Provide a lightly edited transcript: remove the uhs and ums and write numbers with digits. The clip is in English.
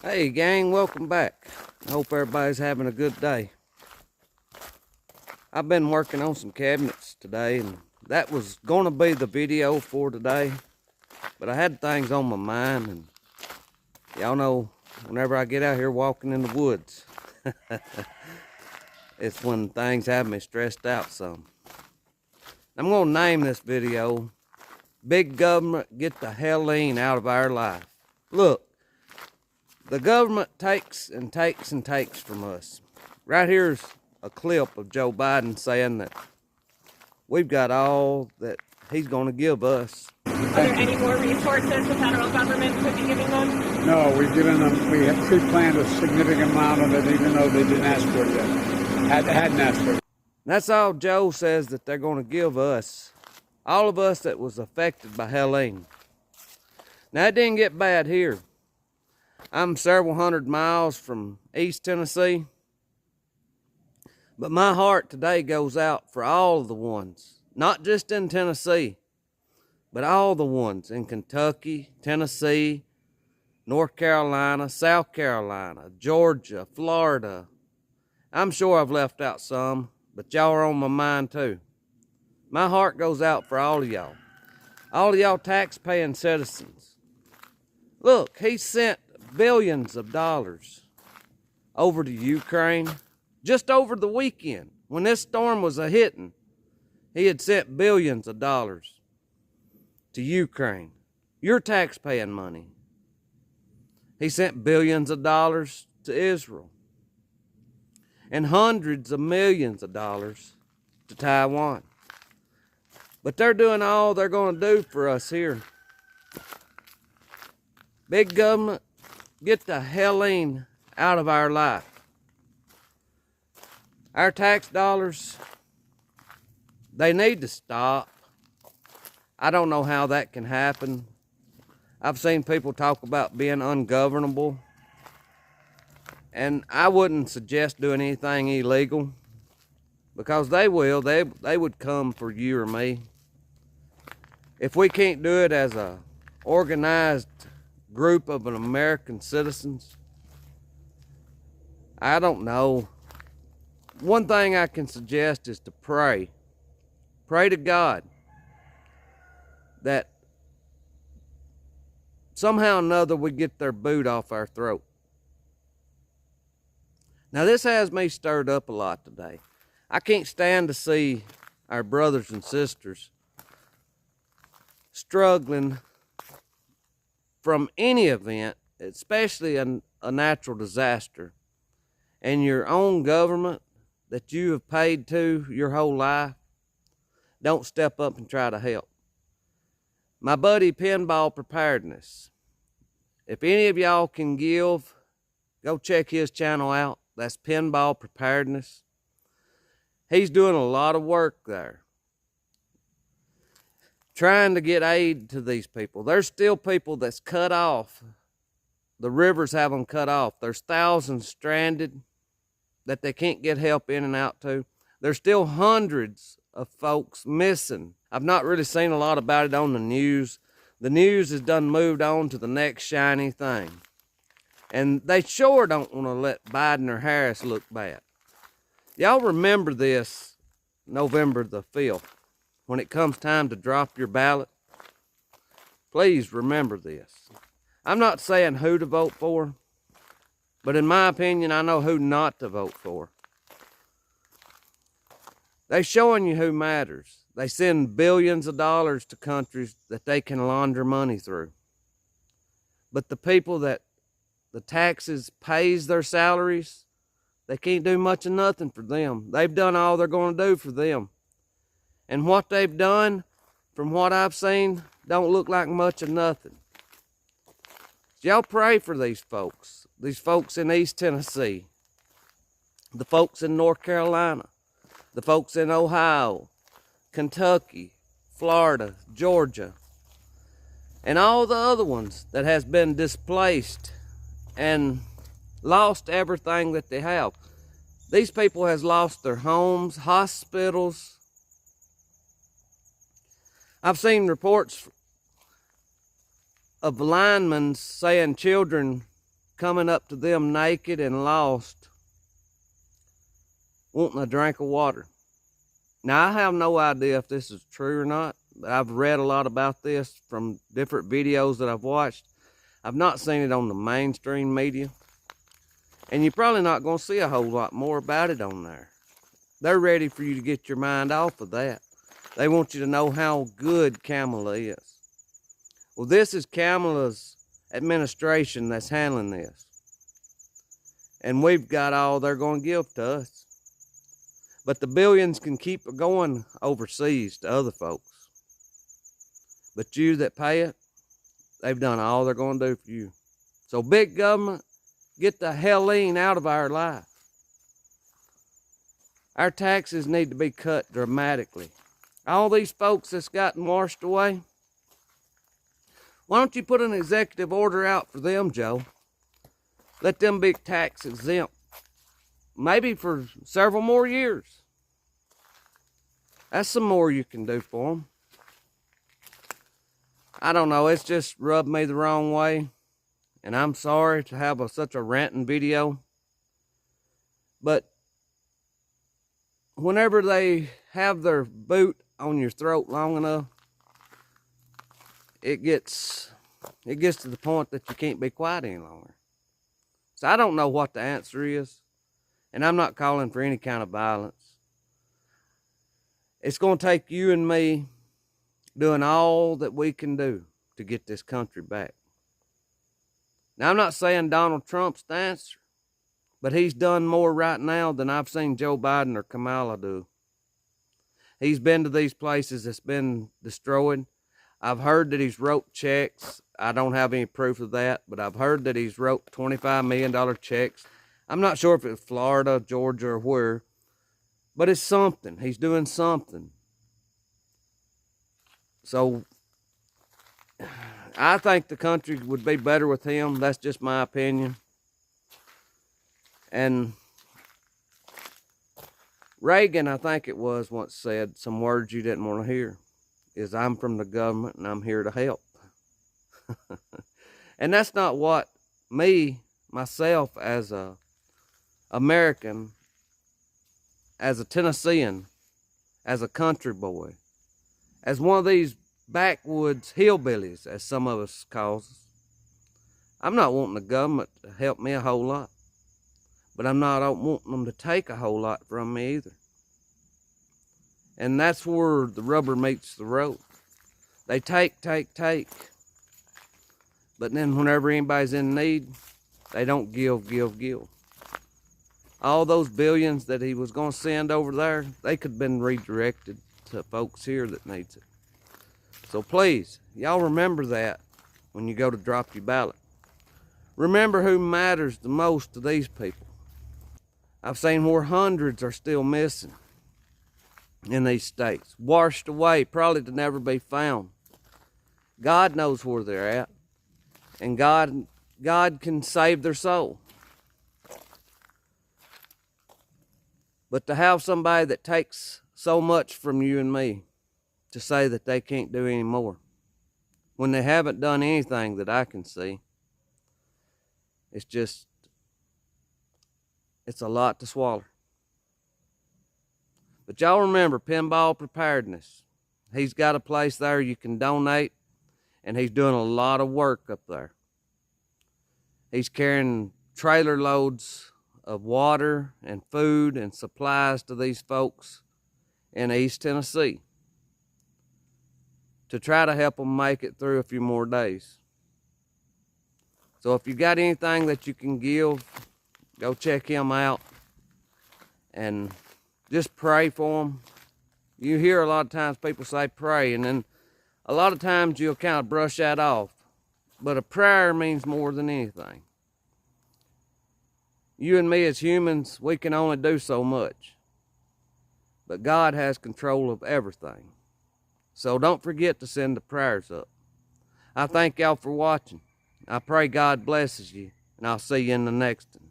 Hey gang, welcome back. I hope everybody's having a good day. I've been working on some cabinets today, and that was going to be the video for today, but I had things on my mind, and y'all know whenever I get out here walking in the woods, it's when things have me stressed out some. I'm going to name this video, Big Government Get the Helene Out of Our Life. Look, the government takes and takes and takes from us. Right here's a clip of Joe Biden saying that we've got all that he's going to give us. Are there any more resources the federal government could be giving them? No, we've given them, we have pre-planned a significant amount of it, even though they didn't ask for it yet. Hadn't asked for it. That's all Joe says that they're going to give us. All of us that was affected by Helene. Now, it didn't get bad here. I'm several hundred miles from East Tennessee. But my heart today goes out for all the ones, not just in Tennessee, but all the ones in Kentucky, Tennessee, North Carolina, South Carolina, Georgia, Florida. I'm sure I've left out some, but y'all are on my mind too. My heart goes out for all of y'all tax-paying citizens. Look, he sent billions of dollars over to Ukraine. Just over the weekend, when this storm was a-hitting, he had sent billions of dollars to Ukraine. Your tax-paying money. He sent billions of dollars to Israel. And hundreds of millions of dollars to Taiwan. But they're doing all they're going to do for us here. Big government, get the Helene out of our life. Our tax dollars, they need to stop. I don't know how that can happen. I've seen people talk about being ungovernable. And I wouldn't suggest doing anything illegal. Because they will. They would come for you or me. If we can't do it as a organized group of an American citizens, I don't know. One thing I can suggest is to pray. Pray to God that somehow or another we get their boot off our throat. Now this has me stirred up a lot today. I can't stand to see our brothers and sisters struggling from any event, especially a natural disaster, and your own government that you have paid to your whole life don't step up and try to help. My buddy Pinball Preparedness, if any of y'all can give, go check his channel out. That's Pinball Preparedness. He's doing a lot of work there, trying to get aid to these people. There's still people that's cut off. The rivers have them cut off. There's thousands stranded that they can't get help in and out to. There's still hundreds of folks missing. I've not really seen a lot about it on the news. The news has done moved on to the next shiny thing. And they sure don't want to let Biden or Harris look bad. Y'all remember this November the 5th. When it comes time to drop your ballot, please remember this. I'm not saying who to vote for, but in my opinion, I know who not to vote for. They're showing you who matters. They send billions of dollars to countries that they can launder money through. But the people that the taxes pays their salaries, they can't do much of nothing for them. They've done all they're going to do for them. And what they've done, from what I've seen, don't look like much of nothing. So y'all pray for these folks in East Tennessee, the folks in North Carolina, the folks in Ohio, Kentucky, Florida, Georgia, and all the other ones that has been displaced and lost everything that they have. These people has lost their homes, hospitals. I've seen reports of linemen saying children coming up to them naked and lost, wanting a drink of water. Now, I have no idea if this is true or not, but I've read a lot about this from different videos that I've watched. I've not seen it on the mainstream media, and you're probably not going to see a whole lot more about it on there. They're ready for you to get your mind off of that. They want you to know how good Kamala is. Well, this is Kamala's administration that's handling this. And we've got all they're going to give to us. But the billions can keep going overseas to other folks. But you that pay it, they've done all they're going to do for you. So big government, get the Helene out of our life. Our taxes need to be cut dramatically. All these folks that's gotten washed away, why don't you put an executive order out for them, Joe? Let them be tax exempt. Maybe for several more years. That's some more you can do for them. I don't know, it's just rubbed me the wrong way. And I'm sorry to have such a ranting video. But whenever they have their boot on your throat long enough, it gets to the point that you can't be quiet any longer. So I don't know what the answer is, and I'm not calling for any kind of violence. It's going to take you and me doing all that we can do to get this country back. Now, I'm not saying Donald Trump's the answer, but he's done more right now than I've seen Joe Biden or Kamala do. He's been to these places that's been destroyed. I've heard that he's wrote checks. I don't have any proof of that, but I've heard that he's wrote $25 million checks. I'm not sure if it's Florida, Georgia, or where, but it's something. He's doing something. So I think the country would be better with him. That's just my opinion. And Reagan, I think it was, once said some words you didn't want to hear. Is I'm from the government and I'm here to help. And that's not what myself as a American, as a Tennessean, as a country boy, as one of these backwoods hillbillies, as some of us calls us, I'm not wanting the government to help me a whole lot. But I'm not wanting them to take a whole lot from me either. And that's where the rubber meets the road. They take. But then whenever anybody's in need, they don't give. All those billions that he was going to send over there, they could have been redirected to folks here that needs it. So please, y'all remember that when you go to drop your ballot. Remember who matters the most to these people. I've seen where hundreds are still missing in these states, washed away, probably to never be found. God knows where they're at, and God can save their soul. But to have somebody that takes so much from you and me to say that they can't do any more, when they haven't done anything that I can see, it's a lot to swallow. But y'all remember Pinball Preparedness. He's got a place there you can donate, and he's doing a lot of work up there. He's carrying trailer loads of water and food and supplies to these folks in East Tennessee to try to help them make it through a few more days. So if you got anything that you can give, go check him out and just pray for him. You hear a lot of times people say pray, and then a lot of times you'll kind of brush that off. But a prayer means more than anything. You and me as humans, we can only do so much. But God has control of everything. So don't forget to send the prayers up. I thank y'all for watching. I pray God blesses you, and I'll see you in the next one.